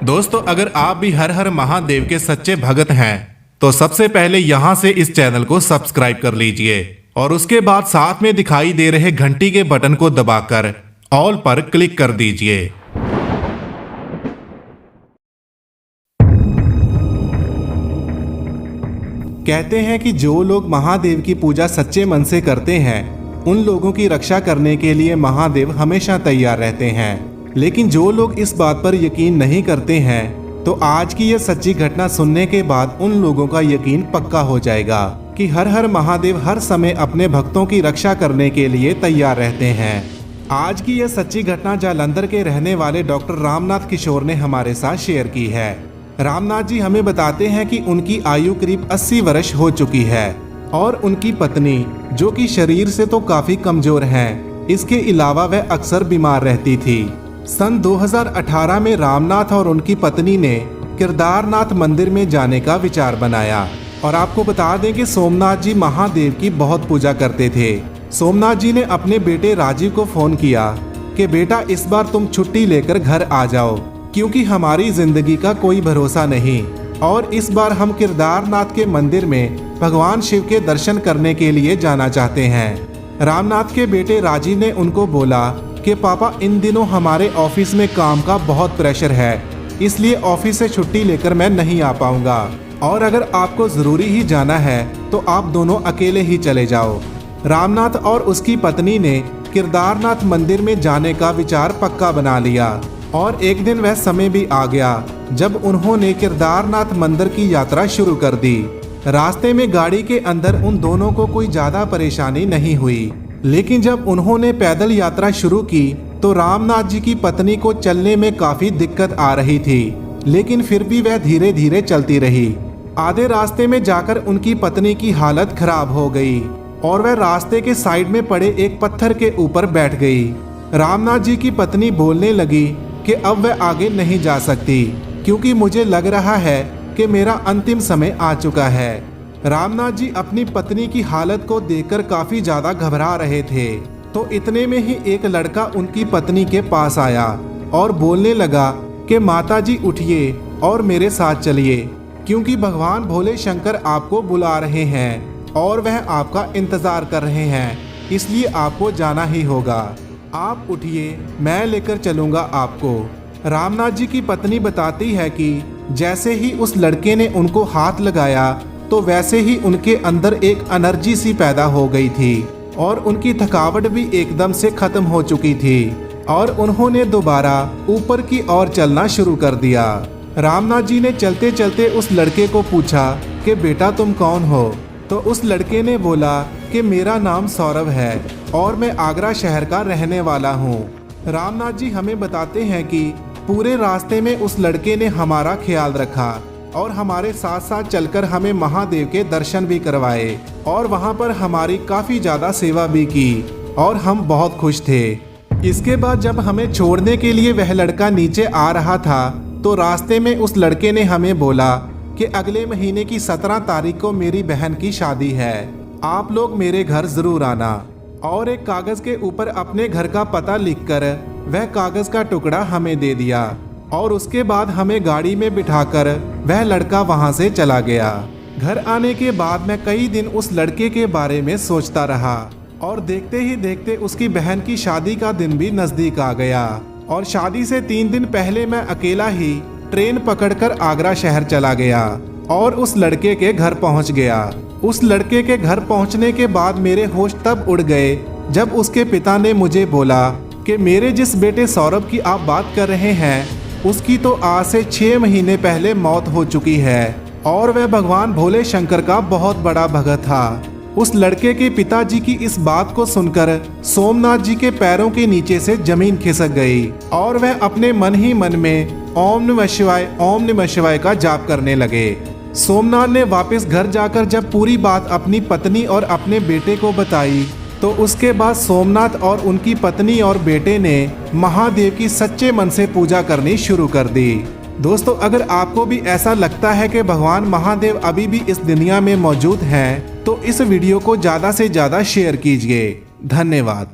दोस्तों, अगर आप भी हर हर महादेव के सच्चे भगत हैं तो सबसे पहले यहां से इस चैनल को सब्सक्राइब कर लीजिए और उसके बाद साथ में दिखाई दे रहे घंटी के बटन को दबाकर ऑल पर क्लिक कर दीजिए। कहते हैं कि जो लोग महादेव की पूजा सच्चे मन से करते हैं उन लोगों की रक्षा करने के लिए महादेव हमेशा तैयार रहते हैं। लेकिन जो लोग इस बात पर यकीन नहीं करते हैं तो आज की यह सच्ची घटना सुनने के बाद उन लोगों का यकीन पक्का हो जाएगा कि हर हर महादेव हर समय अपने भक्तों की रक्षा करने के लिए तैयार रहते हैं। आज की यह सच्ची घटना जालंधर के रहने वाले डॉक्टर रामनाथ किशोर ने हमारे साथ शेयर की है। रामनाथ जी हमें बताते हैं कि उनकी आयु करीब 80 वर्ष हो चुकी है और उनकी पत्नी, जो कि शरीर से तो काफी कमजोर हैं, इसके अलावा वह अक्सर बीमार रहती थी। सन 2018 में रामनाथ और उनकी पत्नी ने केदारनाथ मंदिर में जाने का विचार बनाया। और आपको बता दें कि सोमनाथ जी महादेव की बहुत पूजा करते थे। सोमनाथ जी ने अपने बेटे राजीव को फोन किया कि बेटा, इस बार तुम छुट्टी लेकर घर आ जाओ क्योंकि हमारी जिंदगी का कोई भरोसा नहीं और इस बार हम केदारनाथ के मंदिर में भगवान शिव के दर्शन करने के लिए जाना चाहते हैं। रामनाथ के बेटे राजीव ने उनको बोला कि पापा, इन दिनों हमारे ऑफिस में काम का बहुत प्रेशर है, इसलिए ऑफिस से छुट्टी लेकर मैं नहीं आ पाऊंगा और अगर आपको ज़रूरी ही जाना है तो आप दोनों अकेले ही चले जाओ। रामनाथ और उसकी पत्नी ने केदारनाथ मंदिर में जाने का विचार पक्का बना लिया और एक दिन वह समय भी आ गया जब उन्होंने केदारनाथ मंदिर की यात्रा शुरू कर दी। रास्ते में गाड़ी के अंदर उन दोनों को कोई ज़्यादा परेशानी नहीं हुई, लेकिन जब उन्होंने पैदल यात्रा शुरू की तो रामनाथ जी की पत्नी को चलने में काफी दिक्कत आ रही थी, लेकिन फिर भी वह धीरे धीरे चलती रही। आधे रास्ते में जाकर उनकी पत्नी की हालत खराब हो गई और वह रास्ते के साइड में पड़े एक पत्थर के ऊपर बैठ गई। रामनाथ जी की पत्नी बोलने लगी कि अब वह आगे नहीं जा सकती क्योंकि मुझे लग रहा है कि मेरा अंतिम समय आ चुका है। रामनाथ जी अपनी पत्नी की हालत को देखकर काफी ज्यादा घबरा रहे थे। तो इतने में ही एक लड़का उनकी पत्नी के पास आया और बोलने लगा कि माता जी उठिए और मेरे साथ चलिए क्योंकि भगवान भोले शंकर आपको बुला रहे हैं और वह आपका इंतजार कर रहे हैं, इसलिए आपको जाना ही होगा। आप उठिए, मैं लेकर चलूंगा आपको। रामनाथ जी की पत्नी बताती है कि जैसे ही उस लड़के ने उनको हाथ लगाया तो वैसे ही उनके अंदर एक एनर्जी सी पैदा हो गई थी और उनकी थकावट भी एकदम से खत्म हो चुकी थी और उन्होंने दोबारा ऊपर की ओर चलना शुरू कर दिया। रामनाथ जी ने चलते चलते उस लड़के को पूछा कि बेटा, तुम कौन हो? तो उस लड़के ने बोला कि मेरा नाम सौरभ है और मैं आगरा शहर का रहने वाला हूँ। रामनाथ जी हमें बताते हैं कि पूरे रास्ते में उस लड़के ने हमारा ख्याल रखा और हमारे साथ साथ चलकर हमें महादेव के दर्शन भी करवाए और वहां पर हमारी काफी ज्यादा सेवा भी की और हम बहुत खुश थे। इसके बाद जब हमें छोड़ने के लिए वह लड़का नीचे आ रहा था तो रास्ते में उस लड़के ने हमें बोला कि अगले महीने की 17 तारीख को मेरी बहन की शादी है, आप लोग मेरे घर जरूर आना। और एक कागज के ऊपर अपने घर का पता लिखकर वह कागज का टुकड़ा हमें दे दिया और उसके बाद हमें गाड़ी में बिठाकर वह लड़का वहां से चला गया। घर आने के बाद मैं कई दिन उस लड़के के बारे में सोचता रहा और देखते ही देखते उसकी बहन की शादी का दिन भी नजदीक आ गया और शादी से 3 दिन पहले मैं अकेला ही ट्रेन पकड़कर आगरा शहर चला गया और उस लड़के के घर पहुंच गया। उस लड़के के घर पहुंचने के बाद मेरे होश तब उड़ गए जब उसके पिता ने मुझे बोला कि मेरे जिस बेटे सौरभ की आप बात कर रहे हैं उसकी तो आज से 6 महीने पहले मौत हो चुकी है और वह भगवान भोले शंकर का बहुत बड़ा भगत था। उस लड़के के पिताजी की इस बात को सुनकर सोमनाथ जी के पैरों के नीचे से जमीन खिसक गई और वह अपने मन ही मन में ओम नमः शिवाय का जाप करने लगे। सोमनाथ ने वापस घर जाकर जब पूरी बात अपनी पत्नी और अपने बेटे को बताई तो उसके बाद सोमनाथ और उनकी पत्नी और बेटे ने महादेव की सच्चे मन से पूजा करनी शुरू कर दी। दोस्तों, अगर आपको भी ऐसा लगता है कि भगवान महादेव अभी भी इस दुनिया में मौजूद हैं तो इस वीडियो को ज़्यादा से ज़्यादा शेयर कीजिए। धन्यवाद।